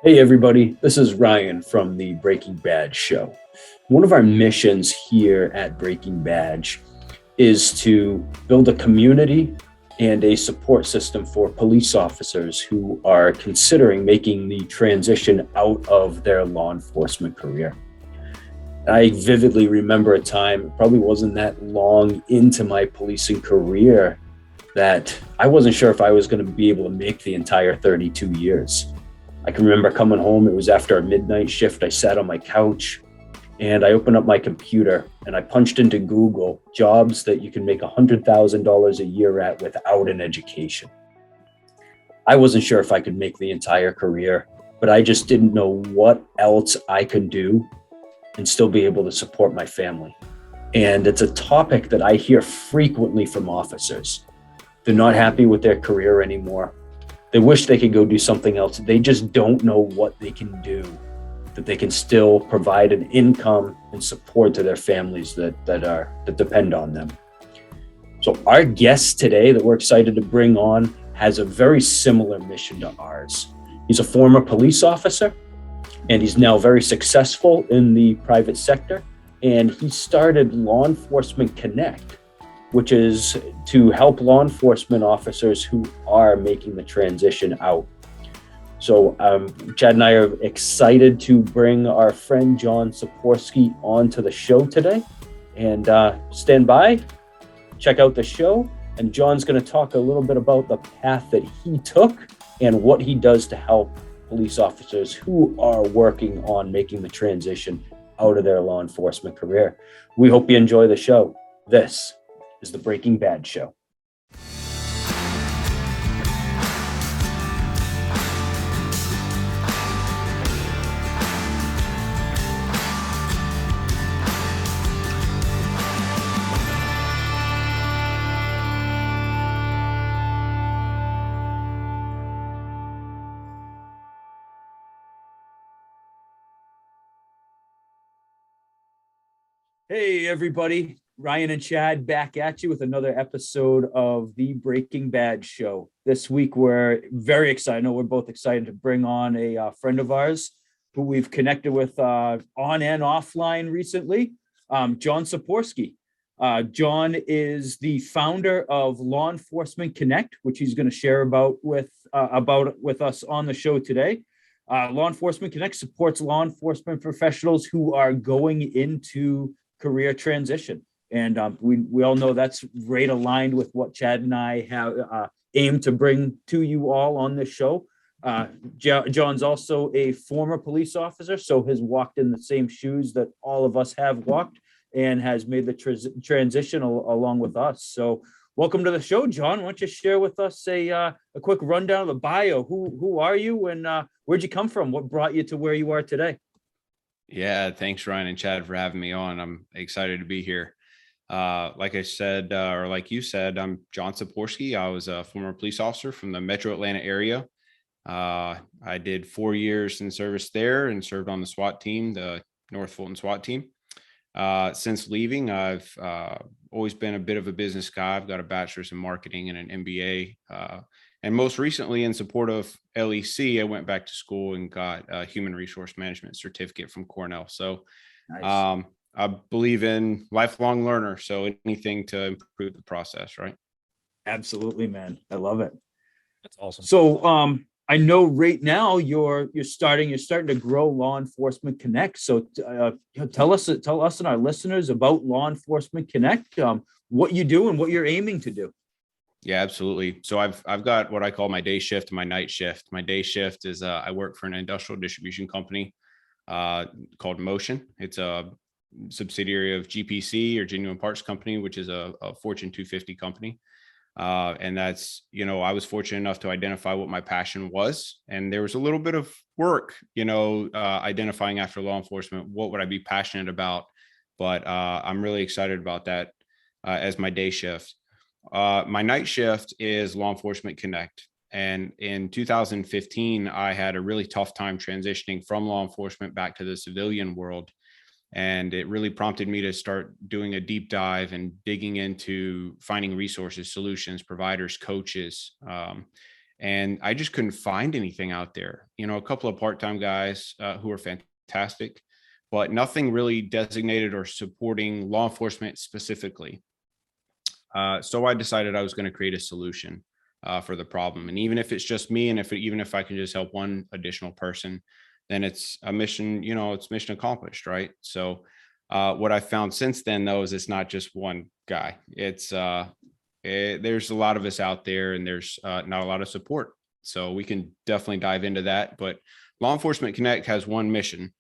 Hey, everybody, this is Ryan from the Breaking Badge Show. One of our missions here at Breaking Badge is to build a community and a support system for police officers who are considering making the transition out of their law enforcement career. I vividly remember a time, it probably wasn't that long into my policing career, that I wasn't sure if I was going to be able to make the entire 32 years. I can remember coming home, it was after a midnight shift. I sat on my couch and I opened up my computer and I punched into Google jobs that you can make $100,000 a year at without an education. I wasn't sure if I could make the entire career, but I just didn't know what else I could do and still be able to support my family. And it's a topic that I hear frequently from officers. They're not happy with their career anymore. They wish they could go do something else. They just don't know what they can do, that they can still provide an income and support to their families that depend on them. So our guest today that we're excited to bring on has a very similar mission to ours. He's a former police officer, and he's now very successful in the private sector. And he started Law Enforcement Connect, which is to help law enforcement officers who are making the transition out. So Chad and I are excited to bring our friend John Saporsky onto the show today. And stand by, check out the show. And John's going to talk a little bit about the path that he took and what he does to help police officers who are working on making the transition out of their law enforcement career. We hope you enjoy the show. This is the Breaking Badge Show. Hey, everybody. Ryan and Chad back at you with another episode of the Breaking Badge Show. This week, we're very excited. I know we're both excited to bring on a friend of ours who we've connected with on and offline recently, John Saporsky. John is the founder of Law Enforcement Connect, which he's going to share about with us on the show today. Law Enforcement Connect supports law enforcement professionals who are going into career transition. And we all know that's right aligned with what Chad and I have aimed to bring to you all on this show. John's also a former police officer, so has walked in the same shoes that all of us have walked and has made the transition along with us. So welcome to the show, John. Why don't you share with us a quick rundown of the bio? Who are you and where'd you come from? What brought you to where you are today? Yeah, thanks, Ryan and Chad, for having me on. I'm excited to be here. Like I said, or like you said, I'm John Saporsky. I was a former police officer from the Metro Atlanta area. I did 4 years in service there and served on the SWAT team, the North Fulton SWAT team. Since leaving, I've always been a bit of a business guy. I've got a bachelor's in marketing and an MBA. And most recently, in support of LEC, I went back to school and got a human resource management certificate from Cornell. So Nice. I believe in lifelong learner. So anything to improve the process, right? Absolutely, man. I love it. That's awesome. So I know right now you're starting to grow Law Enforcement Connect. So tell us and our listeners about Law Enforcement Connect, what you do and what you're aiming to do. Yeah, absolutely. So I've got what I call my day shift and my night shift. My day shift is I work for an industrial distribution company called Motion. It's a subsidiary of GPC, or Genuine Parts Company, which is a Fortune 250 company. And that's, I was fortunate enough to identify what my passion was. And there was a little bit of work, identifying after law enforcement, what would I be passionate about? But I'm really excited about that as my day shift. My night shift is Law Enforcement Connect. And in 2015, I had a really tough time transitioning from law enforcement back to the civilian world. And it really prompted me to start doing a deep dive and digging into finding resources, solutions, providers, coaches. And I just couldn't find anything out there. You know, a couple of part-time guys who are fantastic, but nothing really designated or supporting law enforcement specifically. So I decided I was going to create a solution for the problem. And even if it's just me, and even if I can just help one additional person, then it's a mission, you know, it's mission accomplished, right? So what I found since then, though, is it's not just one guy. There's a lot of us out there, and there's not a lot of support. So we can definitely dive into that. But Law Enforcement Connect has one mission.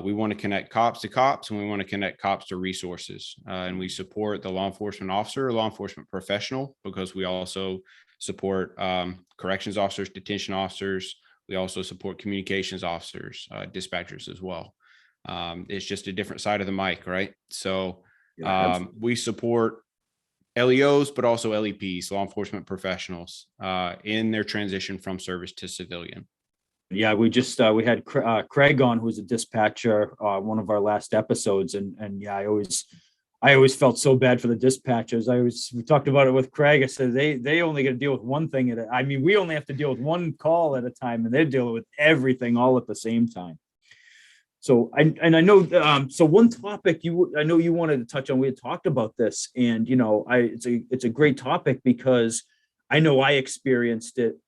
We want to connect cops to cops, and we want to connect cops to resources. And we support the law enforcement officer, law enforcement professional, because we also support corrections officers, detention officers. We also support communications officers, dispatchers as well. It's just a different side of the mic, right? So we support LEOs, but also LEPs, law enforcement professionals, in their transition from service to civilian. Yeah, we had Craig on, who's a dispatcher, one of our last episodes, and yeah, I always felt so bad for the dispatchers. We talked about it with Craig. I said they only got to deal with one thing at I mean, we only have to deal with one call at a time, and they're dealing with everything all at the same time. So I know so one topic I know you wanted to touch on. We had talked about this, and you know, it's a great topic because I know I experienced it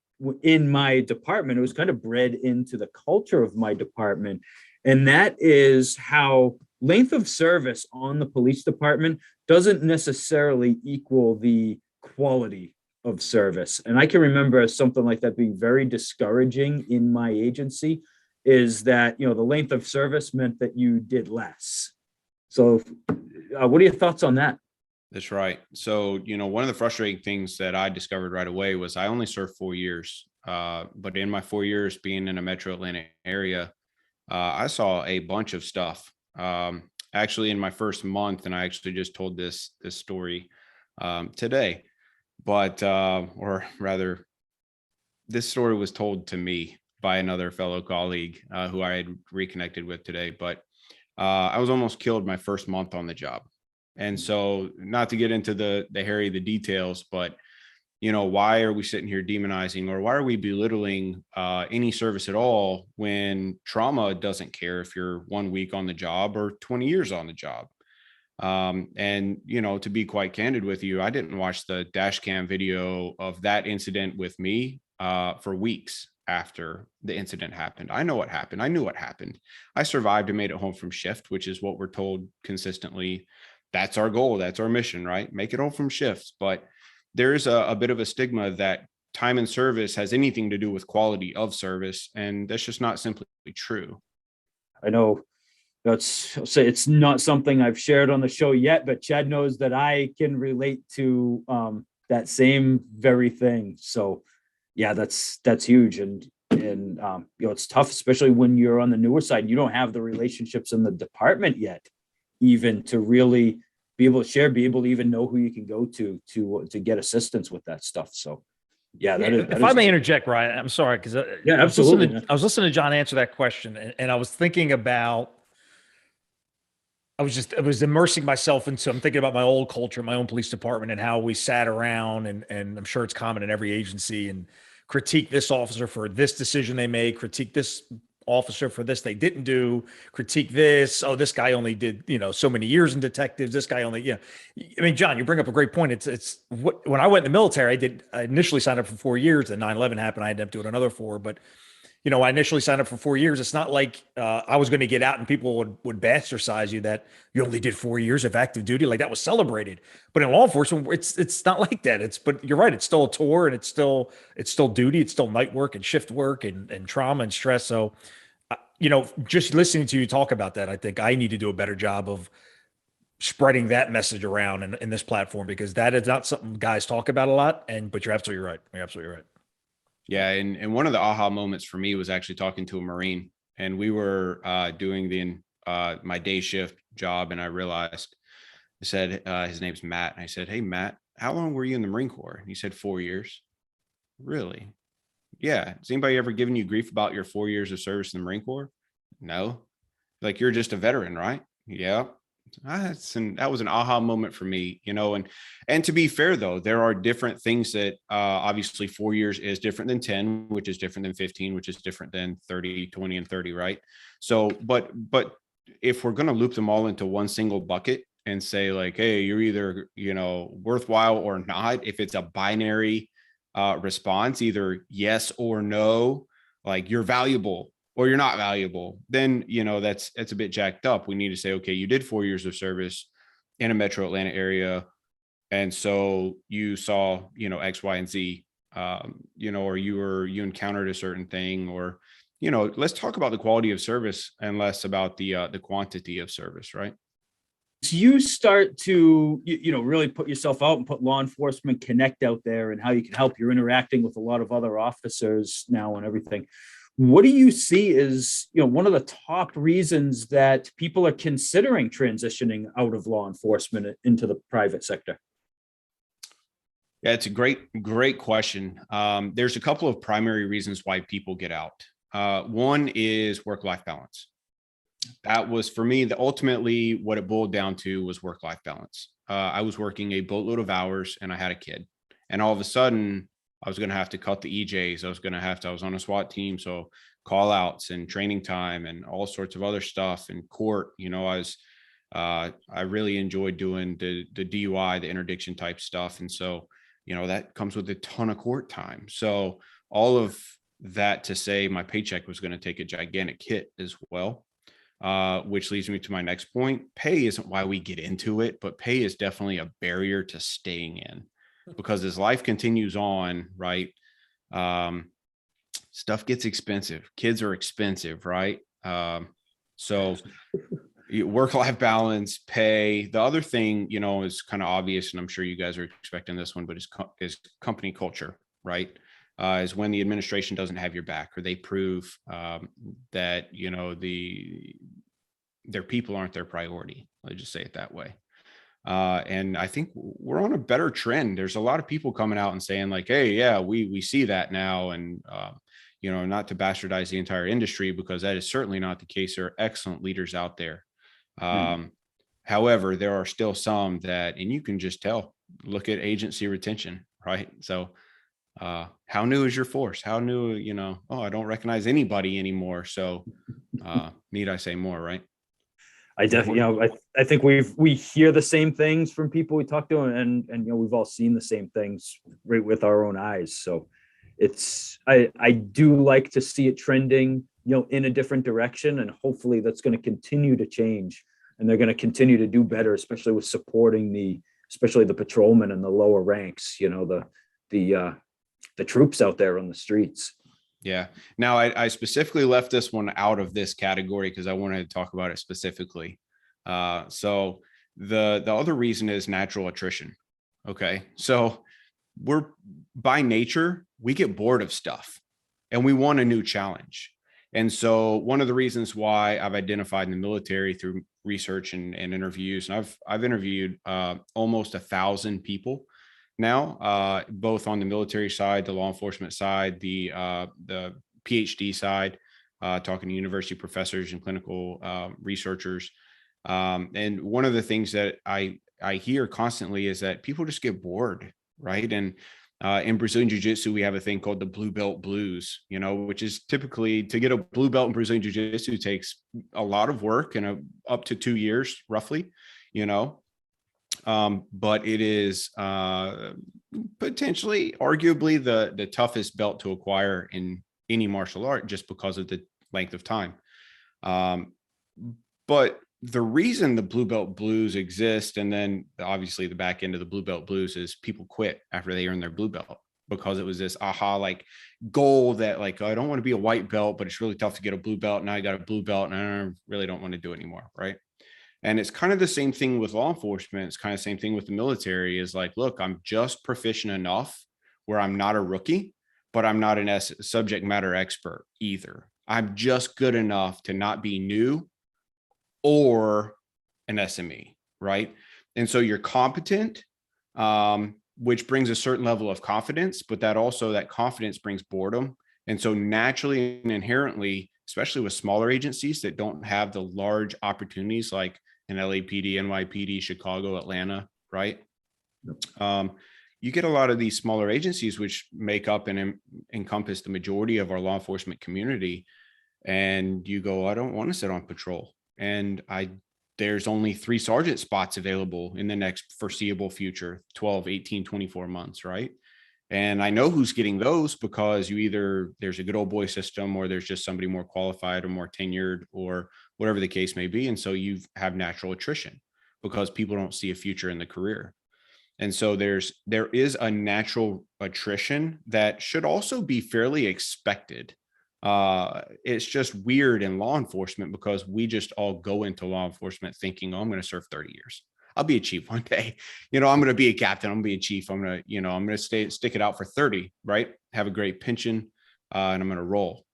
in my department. It was kind of bred into the culture of my department, and that is how length of service on the police department doesn't necessarily equal the quality of service. And I can remember something like that being very discouraging in my agency, is that, you know, the length of service meant that you did less. So what are your thoughts on that? That's right. So, you know, one of the frustrating things that I discovered right away was I only served 4 years. But in my 4 years being in a metro Atlanta area, I saw a bunch of stuff. Actually, in my first month, and I actually just told this story today, but or rather, this story was told to me by another fellow colleague who I had reconnected with today. But I was almost killed my first month on the job. And so, not to get into the details, but you know, why are we sitting here demonizing, or why are we belittling any service at all when trauma doesn't care if you're 1 week on the job or 20 years on the job? And, you know, to be quite candid with you, I didn't watch the dash cam video of that incident with me for weeks after the incident happened. I know what happened. I knew what happened. I survived and made it home from shift, which is what we're told consistently. That's our goal. That's our mission, right? Make it home from shifts. But there's a bit of a stigma that time in service has anything to do with quality of service. And that's just not simply true. I know it's not something I've shared on the show yet, but Chad knows that I can relate to that same very thing. So yeah, that's huge. And you know, it's tough, especially when you're on the newer side. You don't have the relationships in the department yet, even to really be able to share, be able to even know who you can go to get assistance with that stuff. So yeah, if I may interject, Ryan, I'm sorry, because yeah, absolutely. I was listening to John answer that question, and I was thinking about, I was immersing myself into, I'm thinking about my old culture, my own police department, and how we sat around, and I'm sure it's common in every agency, and critique this officer for this decision they made, critique this officer for this they didn't do, critique this. Oh, this guy only did, you know, so many years in detectives. This guy only, yeah. I mean, John, you bring up a great point. It's what, when I went in the military, I initially signed up for 4 years. Then 9/11 happened. I ended up doing another 4, but you know, I initially signed up for 4 years. It's not like I was going to get out and people would bastardize you that you only did 4 years of active duty. Like that was celebrated. But in law enforcement, it's not like that. But you're right. It's still a tour, and it's still duty. It's still night work and shift work and trauma and stress. So, you know, just listening to you talk about that, I think I need to do a better job of spreading that message around in this platform, because that is not something guys talk about a lot. But you're absolutely right. You're absolutely right. Yeah. And one of the aha moments for me was actually talking to a Marine, and we were doing my day shift job. And I realized, I said, his name's Matt. And I said, "Hey, Matt, how long were you in the Marine Corps?" And he said, 4 years. Really? Yeah. Has anybody ever given you grief about your 4 years of service in the Marine Corps? No. Like, you're just a veteran, right? Yeah. that was an aha moment for me, and to be fair though, there are different things that obviously 4 years is different than 10, which is different than 15, which is different than 30, 20, and 30, right? So, but if we're going to loop them all into one single bucket and say like, hey, you're either, worthwhile or not, if it's a binary response, either yes or no, like you're valuable or you're not valuable, then, that's a bit jacked up. We need to say, okay, you did 4 years of service in a metro Atlanta area. And so you saw, X, Y, and Z, or you encountered a certain thing, or, let's talk about the quality of service and less about the quantity of service, right? So you start to, really put yourself out and put Law Enforcement Connect out there and how you can help. You're interacting with a lot of other officers now and everything. What do you see as, one of the top reasons that people are considering transitioning out of law enforcement into the private sector? Yeah, it's a great question. There's a couple of primary reasons why people get out. One is work-life balance. That was, for me, ultimately what it boiled down to was work-life balance. I was working a boatload of hours and I had a kid, and all of a sudden I was going to have to cut the EJs. I was on a SWAT team. So call outs and training time and all sorts of other stuff in court. I really enjoyed doing the DUI, the interdiction type stuff. And so, that comes with a ton of court time. So all of that to say my paycheck was going to take a gigantic hit as well. Which leads me to my next point. Pay isn't why we get into it, but pay is definitely a barrier to staying in, because as life continues on, right, stuff gets expensive. Kids are expensive, right? So work-life balance, pay. The other thing, is kind of obvious, and I'm sure you guys are expecting this one, but is company culture, right? Is when the administration doesn't have your back, or they prove that, their people aren't their priority. Let's just say it that way. And I think we're on a better trend. There's a lot of people coming out and saying like, hey, yeah, we see that now. And, not to bastardize the entire industry, because that is certainly not the case. There are excellent leaders out there. However, there are still some that, and you can just tell, look at agency retention, right? So how new is your force? How new, I don't recognize anybody anymore. So need I say more, right? I definitely, I think we hear the same things from people we talk to, and we've all seen the same things right with our own eyes. So I do like to see it trending, in a different direction, and hopefully that's going to continue to change, and they're going to continue to do better, especially with supporting especially the patrolmen and the lower ranks, the troops out there on the streets. Yeah. Now I specifically left this one out of this category because I wanted to talk about it specifically. So the other reason is natural attrition. Okay. So we're, by nature, we get bored of stuff and we want a new challenge. And so one of the reasons why I've identified in the military through research and interviews, and I've interviewed almost 1,000 people now, both on the military side, the law enforcement side, the PhD side, talking to university professors and clinical researchers. And one of the things that I hear constantly is that people just get bored, right? And in Brazilian Jiu-Jitsu, we have a thing called the blue belt blues, which is typically, to get a blue belt in Brazilian Jiu-Jitsu takes a lot of work and up to 2 years, roughly, but it is potentially, arguably, the toughest belt to acquire in any martial art, just because of the length of time. But the reason the blue belt blues exist, and then obviously the back end of the blue belt blues, is people quit after they earn their blue belt, because it was this like goal that like, I don't want to be a white belt, but it's really tough to get a blue belt. Now I got a blue belt and I really don't want to do it anymore. Right. And it's kind of the same thing with law enforcement. It's kind of the same thing with the military, is like, look, I'm just proficient enough where I'm not a rookie, but I'm not a subject matter expert either. I'm just good enough to not be new or an SME, right? And so you're competent, which brings a certain level of confidence, but that confidence brings boredom. And so naturally and inherently, especially with smaller agencies that don't have the large opportunities like in LAPD, NYPD, Chicago, Atlanta, right? Yep. You get a lot of these smaller agencies, which make up and encompass the majority of our law enforcement community. And you go, I don't want to sit on patrol. And there's only 3 sergeant spots available in the next foreseeable future, 12, 18, 24 months, right? And I know who's getting those because there's a good old boy system, or there's just somebody more qualified or more tenured, or whatever the case may be. And so you have natural attrition because people don't see a future in the career. And so there is a natural attrition that should also be fairly expected. It's just weird in law enforcement because we just all go into law enforcement thinking, oh, I'm going to serve 30 years. I'll be a chief one day. I'm going to be a captain. I'm going to be a chief. I'm going to stick it out for 30, right? Have a great pension, and I'm going to roll.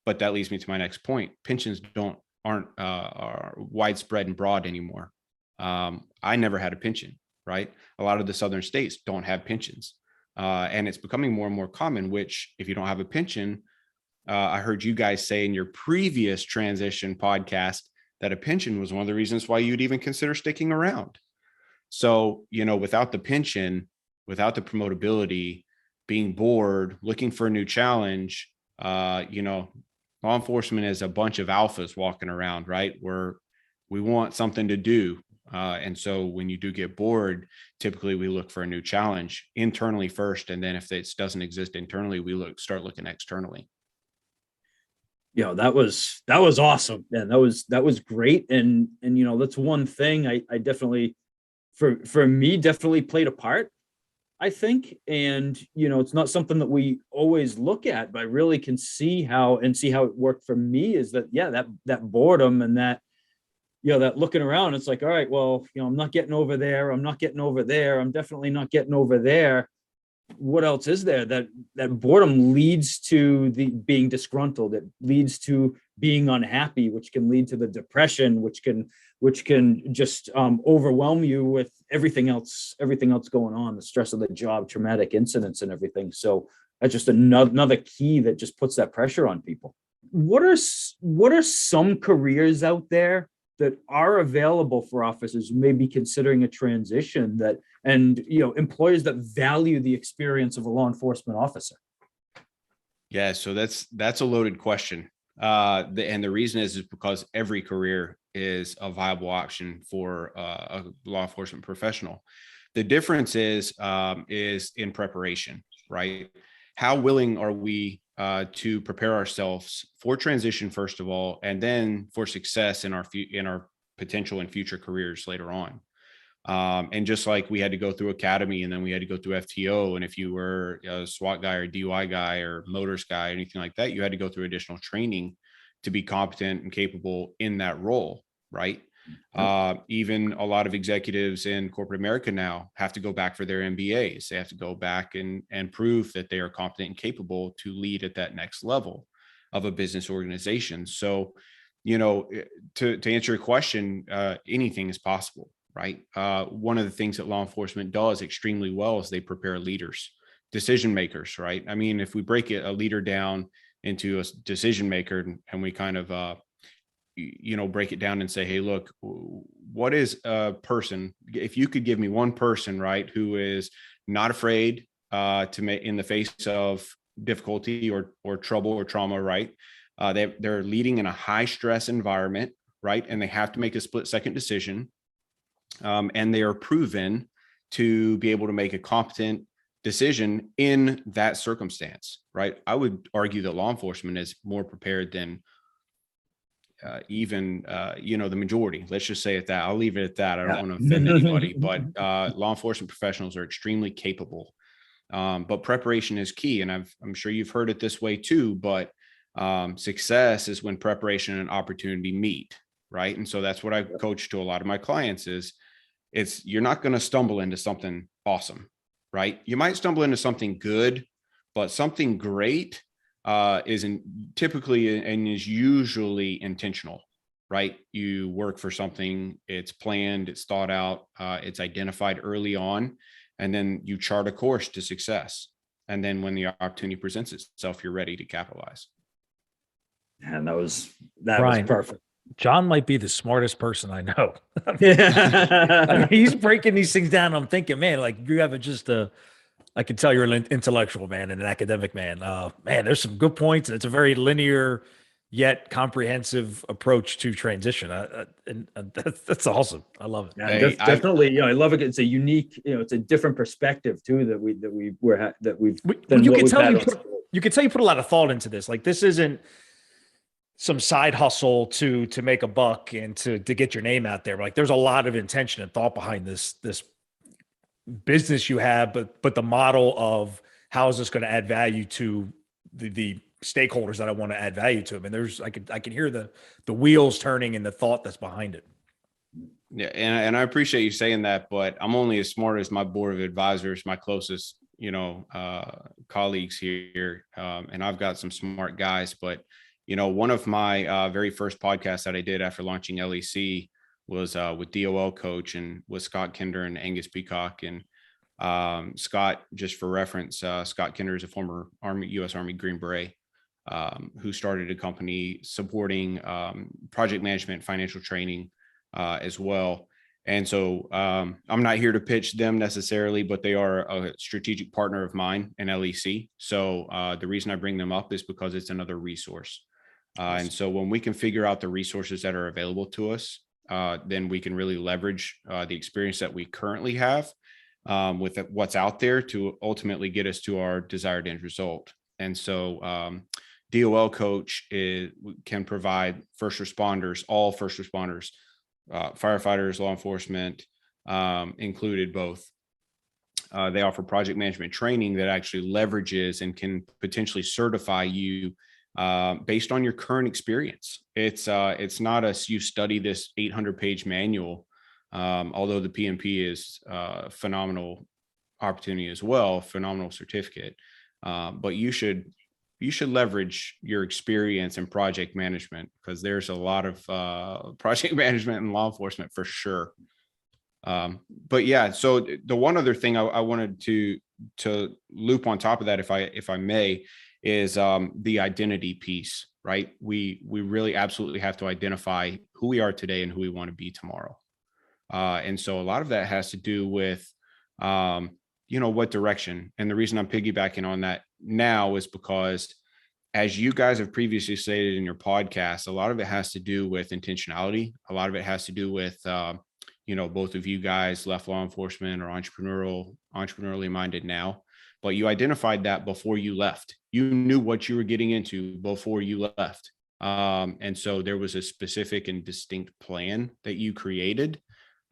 But that leads me to my next point. Pensions aren't are widespread and broad anymore. I never had a pension. Right? A lot of the southern states don't have pensions. And it's becoming more and more common, which if you don't have a pension, I heard you guys say in your previous transition podcast that a pension was one of the reasons why you'd even consider sticking around. So, without the pension, without the promotability, being bored, looking for a new challenge, law enforcement is a bunch of alphas walking around, right? Where we want something to do. And so when you do get bored, typically we look for a new challenge internally first. And then if it doesn't exist internally, we start looking externally. That was awesome. And that was great. And that's one thing I definitely, for me, definitely played a part, I think. And, it's not something that we always look at, but I really can see how it worked for me is that, that boredom and that, that looking around, it's like, all right, well, I'm not getting over there. I'm not getting over there. I'm definitely not getting over there. What else is there? That boredom leads to the being disgruntled. It leads to being unhappy, which can lead to the depression, which can just overwhelm you with everything else going on, the stress of the job, traumatic incidents and everything. So that's just another key that just puts that pressure on people. What are some careers out there that are available for officers who may be considering a transition and employers that value the experience of a law enforcement officer? Yeah, so that's a loaded question. And the reason is because every career is a viable option for a law enforcement professional. The difference is in preparation, right? How willing are we to prepare ourselves for transition, first of all, and then for success in our potential and future careers later on. And just like we had to go through academy and then we had to go through FTO. And if you were a SWAT guy or DUI guy or motors guy, anything like that, you had to go through additional training to be competent and capable in that role, right? Even a lot of executives in corporate America now have to go back for their MBAs. They have to go back and prove that they are competent and capable to lead at that next level of a business organization. So, to answer your question, anything is possible, right? One of the things that law enforcement does extremely well is they prepare leaders, decision makers, right? I mean, if we break a leader down into a decision maker and we kind of break it down and say, hey, look, what is a person, if you could give me one person, right, who is not afraid to make in the face of difficulty or trouble or trauma, right? They're leading in a high stress environment, right? And they have to make a split second decision. And they are proven to be able to make a competent decision in that circumstance, right? I would argue that law enforcement is more prepared than even the majority. Let's just say it that. I'll leave it at that. I don't want to offend anybody, but law enforcement professionals are extremely capable. But preparation is key, and I'm sure you've heard it this way too. But success is when preparation and opportunity meet, right? And so that's what I coach to a lot of my clients is you're not going to stumble into something awesome, right? You might stumble into something good, but something great isn't typically and is usually intentional, right? You work for something, it's planned, it's thought out, it's identified early on, and then you chart a course to success. And then when the opportunity presents itself, you're ready to capitalize. And that was perfect. John might be the smartest person I know. I mean, he's breaking these things down. I'm thinking, man, like you have I can tell you're an intellectual man and an academic man. Man, there's some good points. It's a very linear yet comprehensive approach to transition. That's awesome. I love it. Yeah, Hey, definitely. I love it. It's a unique, it's a different perspective too that we've than You what can we've tell had you on put, school. you can tell you put a lot of thought into this. Like this isn't some side hustle to make a buck and to get your name out there. Like there's a lot of intention and thought behind this business you have, but the model of how is this going to add value to the stakeholders that I want to add value to them. And I can hear the wheels turning and the thought that's behind it. Yeah, and I appreciate you saying that, but I'm only as smart as my board of advisors, my closest, colleagues here, and I've got some smart guys. But one of my very first podcasts that I did after launching LEC was with DOL coach and with Scott Kinder and Angus Peacock. And Scott, just for reference, Scott Kinder is a former U.S. Army Green Beret who started a company supporting project management, financial training as well. And so I'm not here to pitch them necessarily, but they are a strategic partner of mine in LEC. So the reason I bring them up is because it's another resource. And so when we can figure out the resources that are available to us, then we can really leverage the experience that we currently have with what's out there to ultimately get us to our desired end result. And so DOL coach can provide first responders, all first responders, firefighters, law enforcement included both. They offer project management training that actually leverages and can potentially certify you based on your current experience. It's not you study this 800-page manual, although the PMP is a phenomenal opportunity as well, phenomenal certificate. But you should leverage your experience in project management because there's a lot of project management in law enforcement for sure. But yeah, so the one other thing I wanted to loop on top of that, if I may, is the identity piece, right? We really absolutely have to identify who we are today and who we want to be tomorrow. And so a lot of that has to do with, what direction. And the reason I'm piggybacking on that now is because, as you guys have previously stated in your podcast, a lot of it has to do with intentionality. A lot of it has to do with, both of you guys left law enforcement or entrepreneurially minded now, but you identified that before you left. You knew what you were getting into before you left. And so there was a specific and distinct plan that you created.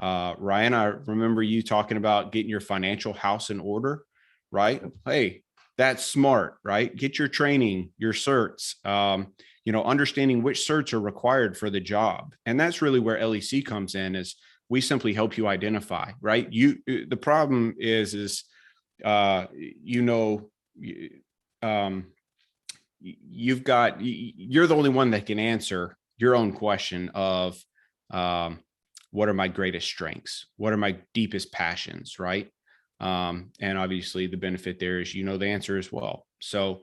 Ryan, I remember you talking about getting your financial house in order, right? Hey, that's smart, right? Get your training, your certs, understanding which certs are required for the job. And that's really where LEC comes in, is we simply help you identify, right? The problem is you're the only one that can answer your own question of, what are my greatest strengths? What are my deepest passions, right? And obviously the benefit there is, the answer as well. So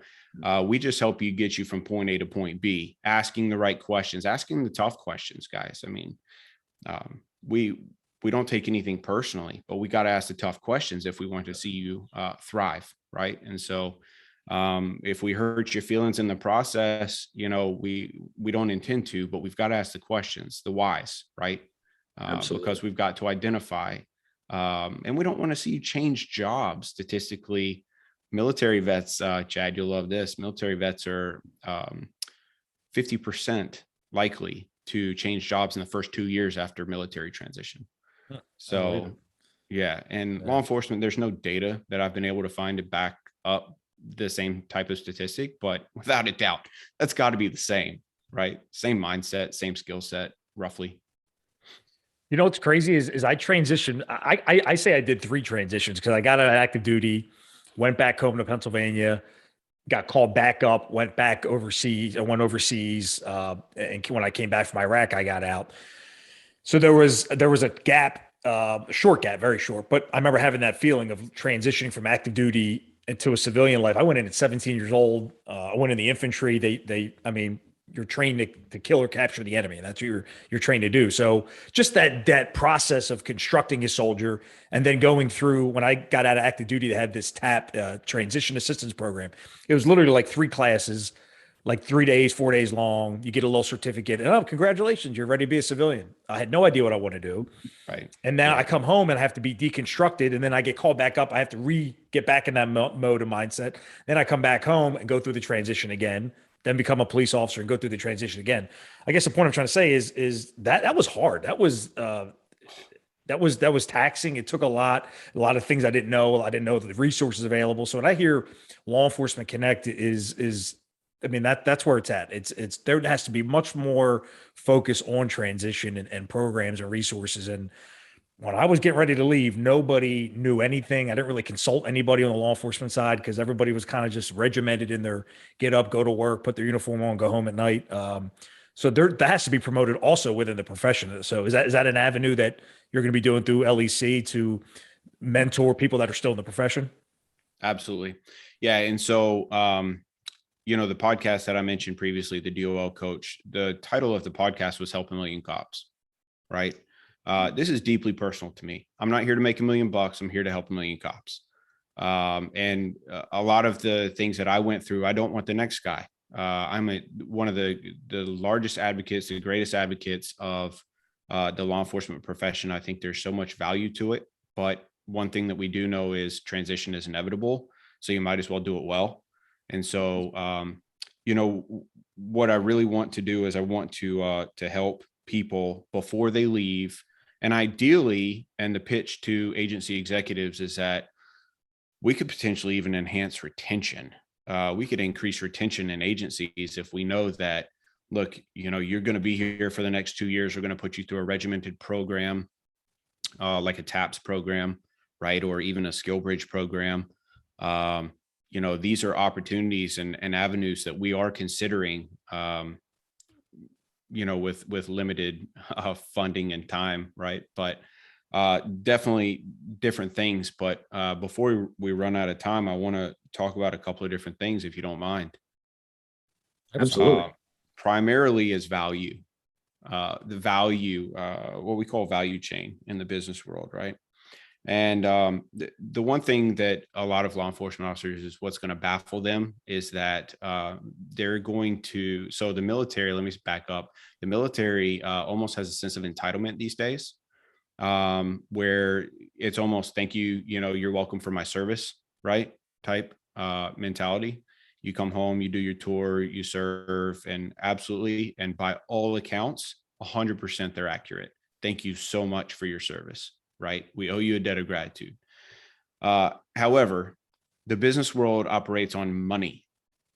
we just help you get you from point A to point B, asking the right questions, asking the tough questions, guys. I mean, we don't take anything personally, but we got to ask the tough questions if we want to see you thrive, right? And so if we hurt your feelings in the process, we don't intend to, but we've got to ask the questions, the whys, right? Because we've got to identify, and we don't want to see you change jobs. Statistically, military vets, Chad, you'll love this. Military vets are 50% likely to change jobs in the first 2 years after military transition. So, yeah. And law enforcement, there's no data that I've been able to find to back up the same type of statistic, but without a doubt, that's got to be the same, right? Same mindset, same skill set, roughly. What's crazy is I transitioned. I say I did 3 transitions because I got out of active duty, went back home to Pennsylvania, got called back up, went back overseas. I went overseas, and when I came back from Iraq, I got out. So there was a gap, a short gap, very short. But I remember having that feeling of transitioning from active duty into a civilian life. I went in at 17 years old. I went in the infantry. you're trained to kill or capture the enemy, and that's what you're trained to do. So just that process of constructing a soldier and then going through. When I got out of active duty, they had this TAP transition assistance program. It was literally like 3 classes, like 3 days, 4 days long. You get a little certificate, and oh, congratulations, you're ready to be a civilian. I had no idea what I want to do. Right. And now Yeah. I come home and I have to be deconstructed, and then I get called back up. I have to get back in that mode of mindset. Then I come back home and go through the transition again, then become a police officer and go through the transition again. I guess the point I'm trying to say is that was hard. That was taxing. It took a lot of things I didn't know. I didn't know the resources available. So when I hear Law Enforcement Connect is I mean, that's where it's at. It's there has to be much more focus on transition and programs and resources. And when I was getting ready to leave, nobody knew anything. I didn't really consult anybody on the law enforcement side because everybody was kind of just regimented in their get up, go to work, put their uniform on, go home at night. So that has to be promoted also within the profession. So is that an avenue that you're going to be doing through LEC to mentor people that are still in the profession? Absolutely. Yeah. And so, the podcast that I mentioned previously, the DOL coach, the title of the podcast was Help a Million Cops, right? This is deeply personal to me. I'm not here to make $1 million. I'm here to help 1 million cops. And a lot of the things that I went through, I don't want the next guy. I'm one of the largest advocates, the greatest advocates of the law enforcement profession. I think there's so much value to it, but one thing that we do know is transition is inevitable. So you might as well do it well. And so, what I really want to do is I want to help people before they leave. And ideally, and the pitch to agency executives is that we could potentially even enhance retention. We could increase retention in agencies if we know that, look, you're going to be here for the next 2 years. We're going to put you through a regimented program, like a TAPS program, right? Or even a skill bridge program. These are opportunities and avenues that we are considering, with limited funding and time, right? But definitely different things. But before we run out of time, I want to talk about a couple of different things, if you don't mind. Absolutely. Primarily is value, the value, what we call value chain in the business world, right? And the one thing that a lot of law enforcement officers is what's going to baffle them is that they're going to, so the military, let me back up. The military almost has a sense of entitlement these days, where it's almost, thank you, you're welcome for my service, right? Type mentality. You come home, you do your tour, you serve, and absolutely, and by all accounts, 100% they're accurate. Thank you so much for your service. Right? We owe you a debt of gratitude. However, the business world operates on money.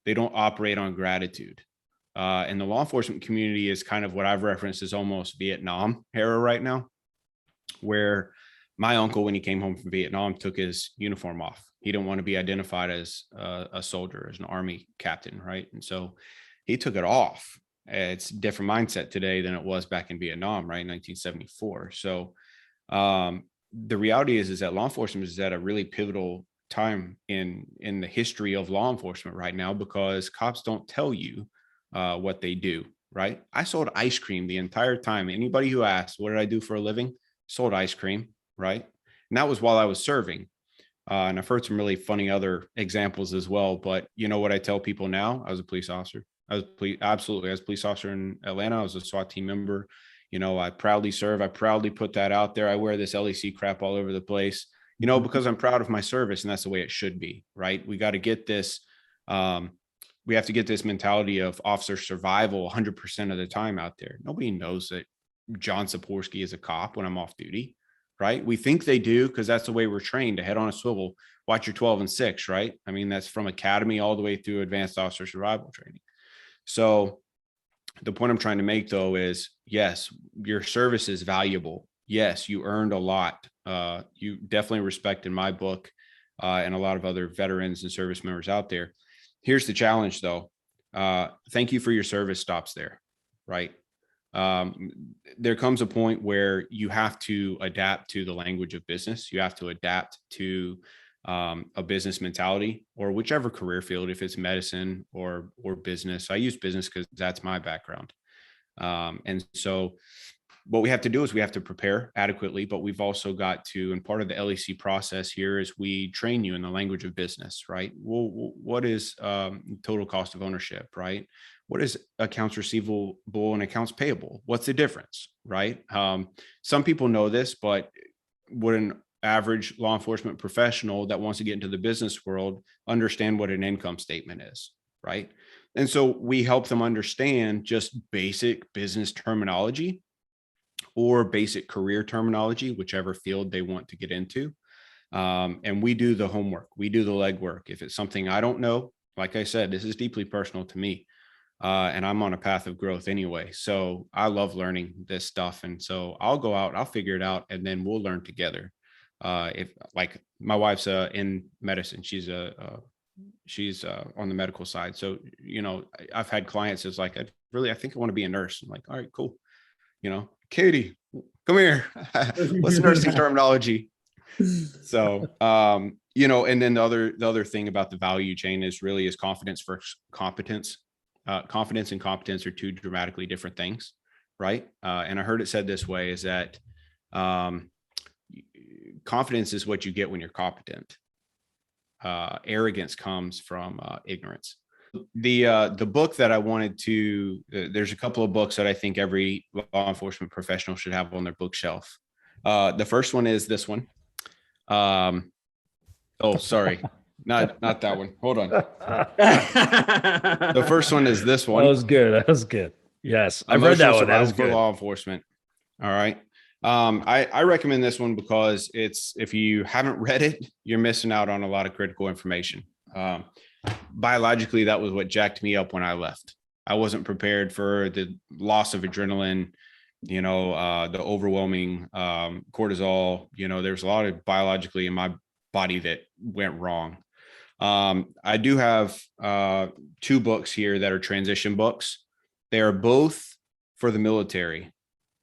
They don't operate on gratitude. And the law enforcement community is kind of what I've referenced as almost Vietnam era right now, where my uncle, when he came home from Vietnam, took his uniform off. He didn't want to be identified as a soldier, as an Army captain, right? And so he took it off. It's a different mindset today than it was back in Vietnam, right? 1974. So the reality is that law enforcement is at a really pivotal time in the history of law enforcement right now, because cops don't tell you what they do, right? I sold ice cream the entire time. Anybody who asked, what did I do for a living? Sold ice cream, right? And that was while I was serving. And I've heard some really funny other examples as well. But you know what I tell people now? I was a police officer. I was a police officer in Atlanta. I was a SWAT team member. I proudly serve. I proudly put that out there. I wear this LEC crap all over the place, because I'm proud of my service, and that's the way it should be, right? We got to get this. We have to get this mentality of officer survival 100% of the time out there. Nobody knows that John Saporsky is a cop when I'm off duty, right? We think they do because that's the way we're trained, to head on a swivel, watch your 12 and 6, right? I mean, that's from academy all the way through advanced officer survival training. So the point I'm trying to make, though, is yes, your service is valuable. Yes, you earned a lot. You definitely respect in my book and a lot of other veterans and service members out there. Here's the challenge, though. Thank you for your service stops there, right? There comes a point where you have to adapt to the language of business. You have to adapt to a business mentality, or whichever career field, if it's medicine or business. I use business because that's my background. And so what we have to do is we have to prepare adequately, but we've also got to, and part of the LEC process here is we train you in the language of business, right? Well, what is total cost of ownership, right? What is accounts receivable and accounts payable? What's the difference, right? Some people know this, but would an average law enforcement professional that wants to get into the business world understand what an income statement is, right? And so we help them understand just basic business terminology or basic career terminology, whichever field they want to get into. And we do the homework, we do the legwork. If it's something I don't know, like I said, this is deeply personal to me. And I'm on a path of growth anyway. So I love learning this stuff. And so I'll go out, I'll figure it out, and then we'll learn together. If like my wife's in medicine, she's on the medical side. So, you know, I've had clients that's like, I think I want to be a nurse. I'm like, all right, cool. You know, Katie, come here. What's nursing terminology? So, you know, and then the other thing about the value chain is confidence versus competence. Confidence and competence are two dramatically different things, right? And I heard it said this way, is that confidence is what you get when you're competent. Arrogance comes from ignorance. The book that I wanted to, there's a couple of books that I think every law enforcement professional should have on their bookshelf. The first one is this one. Oh, sorry. Not that one. Hold on. The first one is this one. That was good. That was good. Yes. I've read that one. That was for good. law enforcement. All right. I recommend this one because if you haven't read it, you're missing out on a lot of critical information. Biologically, that was what jacked me up when I left. I wasn't prepared for the loss of adrenaline, you know, the overwhelming cortisol. You know, there's a lot of biologically in my body that went wrong. I do have two books here that are transition books. They are both for the military.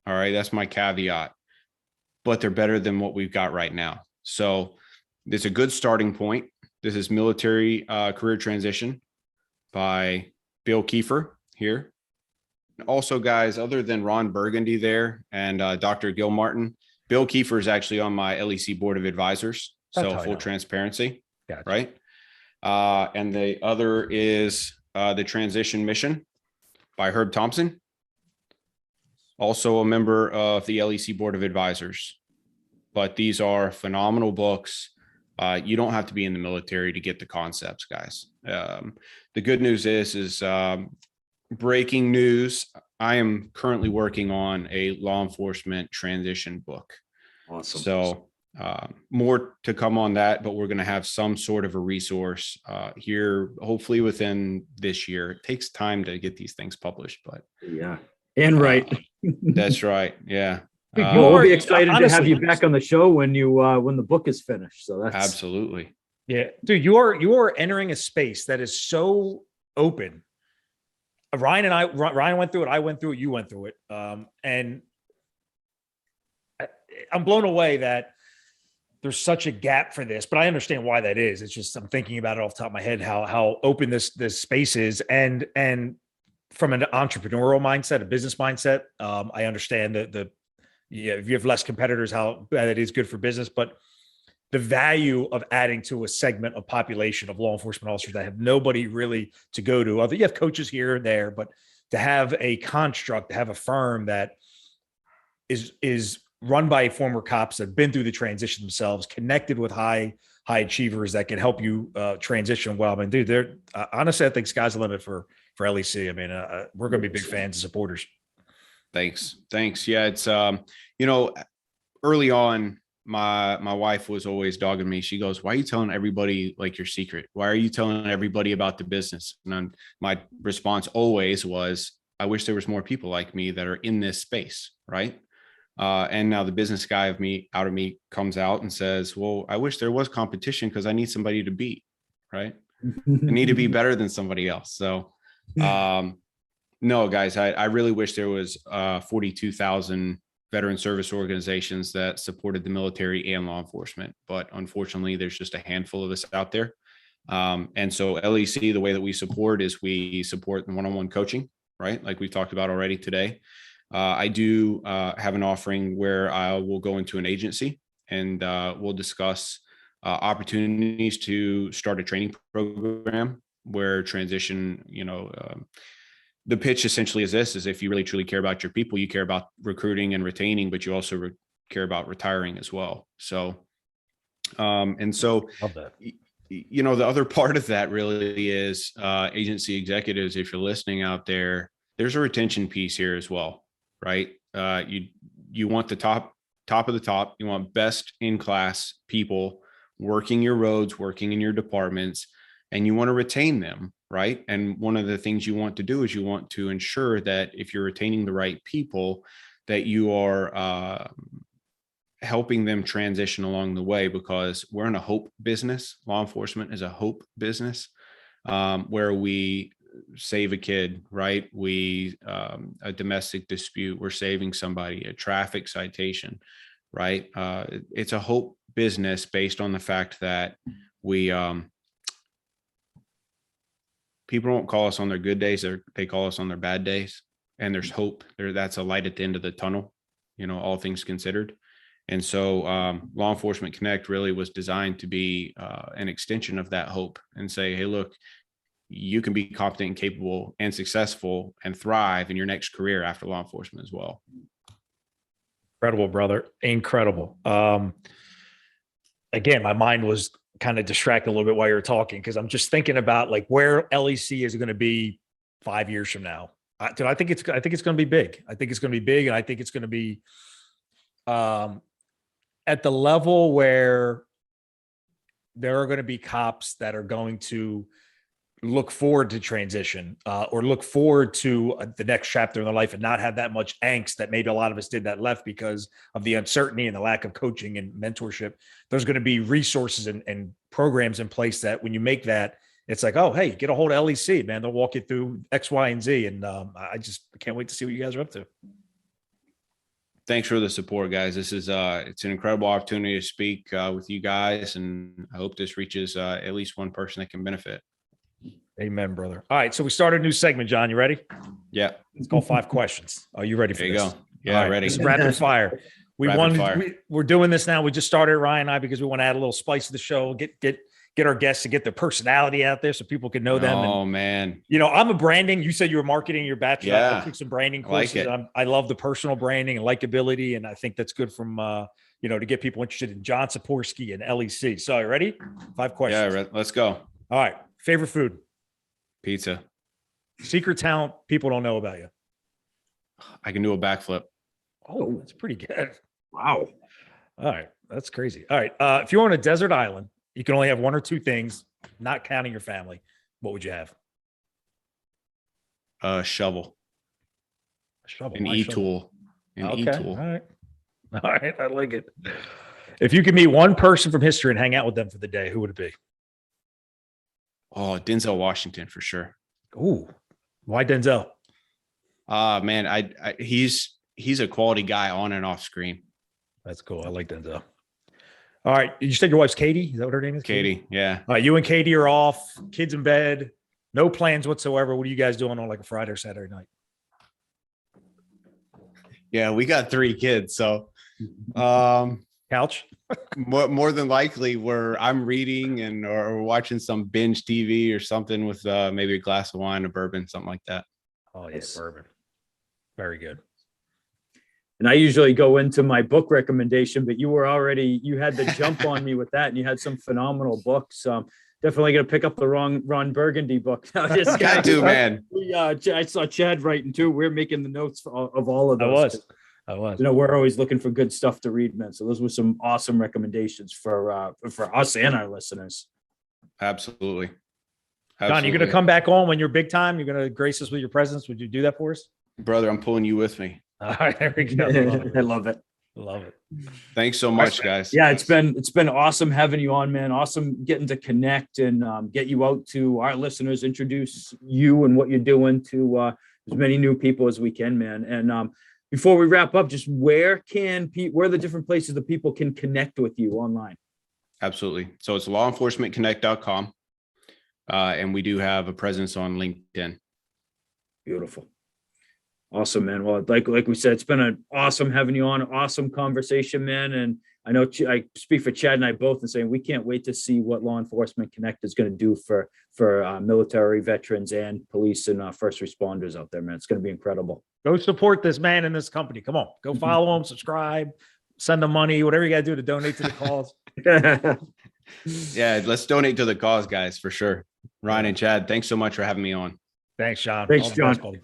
All right, that's my caveat, but they're better than what we've got right now. So it's a good starting point. This is Military Career Transition by Bill Kiefer here. Also, guys, other than Ron Burgundy there and Dr. Gil Martin, Bill Kiefer is actually on my LEC board of advisors. So full transparency, Gotcha. Right? And the other is The Transition Mission by Herb Thompson. Also a member of the LEC board of advisors. But these are phenomenal books. You don't have to be in the military to get the concepts, guys. The good news is breaking news. I am currently working on a law enforcement transition book. Awesome. So more to come on that, but we're going to have some sort of a resource here, hopefully within this year. It takes time to get these things published, but yeah. And right. That's right. Yeah. We'll be excited to have you back on the show when the book is finished. So that's absolutely. Yeah, dude, you are entering a space that is so open. Ryan went through it. I went through it. You went through it. And I'm blown away that there's such a gap for this, but I understand why that is. It's just, I'm thinking about it off the top of my head, how open this space is. And from an entrepreneurial mindset, a business mindset, I understand that if you have less competitors, how bad it is good for business, but the value of adding to a segment of population of law enforcement officers that have nobody really to go to. Other, you have coaches here and there, but to have a construct, to have a firm that is run by former cops that have been through the transition themselves, connected with high achievers that can help you transition well. I mean, dude, honestly, I think sky's the limit for LEC. I mean, we're going to be big fans and supporters. Thanks. Yeah, it's early on, my wife was always dogging me. She goes, "Why are you telling everybody like your secret? Why are you telling everybody about the business?" And my response always was, "I wish there was more people like me that are in this space." Right. And now the business guy out of me comes out and says, "Well, I wish there was competition because I need somebody to beat." Right. I need to be better than somebody else. So, no, guys, I really wish there was 42,000 veteran service organizations that supported the military and law enforcement, but unfortunately, there's just a handful of us out there. And so LEC, the way that we support is we support the one-on-one coaching, right? Like we've talked about already today. I do have an offering where I will go into an agency and we'll discuss opportunities to start a training program where transition, the pitch essentially is this, is if you really truly care about your people, you care about recruiting and retaining, but you also care about retiring as well. So, and so, Love that. The other part of that really is agency executives, if you're listening out there, there's a retention piece here as well, right? You want the top of the top, you want best in class people working your roads, working in your departments, and you want to retain them, right? And one of the things you want to do is you want to ensure that if you're retaining the right people, that you are helping them transition along the way, because we're in a hope business. Law enforcement is a hope business, where we save a kid, right? A domestic dispute, we're saving somebody, a traffic citation, right? It's a hope business based on the fact that people don't call us on their good days, they call us on their bad days, and there's hope there. That's a light at the end of the tunnel, all things considered. And so Law Enforcement Connect really was designed to be an extension of that hope and say, hey, look, you can be competent and capable and successful and thrive in your next career after law enforcement as well. Incredible, brother. Incredible. Again, my mind was kind of distracted a little bit while you were talking, because I'm just thinking about like where LEC is going to be 5 years from now. I think it's going to be big. I think it's going to be big, and I think it's going to be at the level where there are going to be cops that are going to look forward to transition or look forward to the next chapter in their life and not have that much angst that maybe a lot of us did that left because of the uncertainty and the lack of coaching and mentorship. There's going to be resources and programs in place that when you make that, it's like, oh, hey, get a hold of LEC, man. They'll walk you through X, Y, and Z. And I just can't wait to see what you guys are up to. Thanks for the support, guys. This is it's an incredible opportunity to speak with you guys, and I hope this reaches at least one person that can benefit. Amen, brother. All right, so we started a new segment, John. You ready? Yeah. It's called 5 questions. Are you ready for this? There you go. Yeah, right, ready. This is rapid fire. We're doing this now. We just started, Ryan and I, because we want to add a little spice to the show, get our guests to get their personality out there so people can know them. Oh, and, man. I'm a branding. You said you were marketing your bachelor. Yeah. I took some branding courses. Like I love the personal branding and likability. And I think that's good from, to get people interested in John Saporsky and LEC. So you ready? 5 questions. Yeah, let's go. All right. Favorite food? Pizza. Secret talent people don't know about you? I can do a backflip. Oh, that's pretty good. Wow. All right. That's crazy. All right. If you're on a desert island, you can only have 1 or 2 things, not counting your family. What would you have? A shovel. A shovel. An e-tool. An e-tool. All right. All right. I like it. If you could meet one person from history and hang out with them for the day, who would it be? Oh, Denzel Washington for sure. Ooh, why Denzel? Man, he's a quality guy on and off screen. That's cool. I like Denzel. All right. You said your wife's Katie? Is that what her name is? Katie. Yeah. All right. You and Katie are off, kids in bed, no plans whatsoever. What are you guys doing on like a Friday or Saturday night? Yeah, we got 3 kids. So couch. more than likely I'm reading or watching some binge TV or something with maybe a glass of wine, a bourbon, something like that. Oh yeah, bourbon. Very good. And I usually go into my book recommendation, but you had the jump on me with that, and you had some phenomenal books. Definitely going to pick up the Ron Burgundy book. Got to, man. I saw Chad writing too. We're making the notes of all of those. I was. We're always looking for good stuff to read, man. So those were some awesome recommendations for us and our listeners. Absolutely. John, you're going to come back on when you're big time. You're going to grace us with your presence. Would you do that for us? Brother, I'm pulling you with me. All right, there we go. I love it. Love it. Thanks so much, guys. Yeah, it's been awesome having you on, man. Awesome getting to connect and get you out to our listeners, introduce you and what you're doing to as many new people as we can, man. And before we wrap up, just where are the different places that people can connect with you online? Absolutely. So it's lawenforcementconnect.com. And we do have a presence on LinkedIn. Beautiful. Awesome, man. Well, like we said, it's been an awesome having you on. Awesome conversation, man. And I know I speak for Chad and I both in saying we can't wait to see what Law Enforcement Connect is going to do for military veterans and police and first responders out there, man. It's going to be incredible. Go support this man and this company. Come on, go follow him, subscribe, send them money, whatever you got to do to donate to the cause. Yeah, let's donate to the cause, guys, for sure. Ryan and Chad, thanks so much for having me on. Thanks, Sean. Thanks, All the John. best, buddy.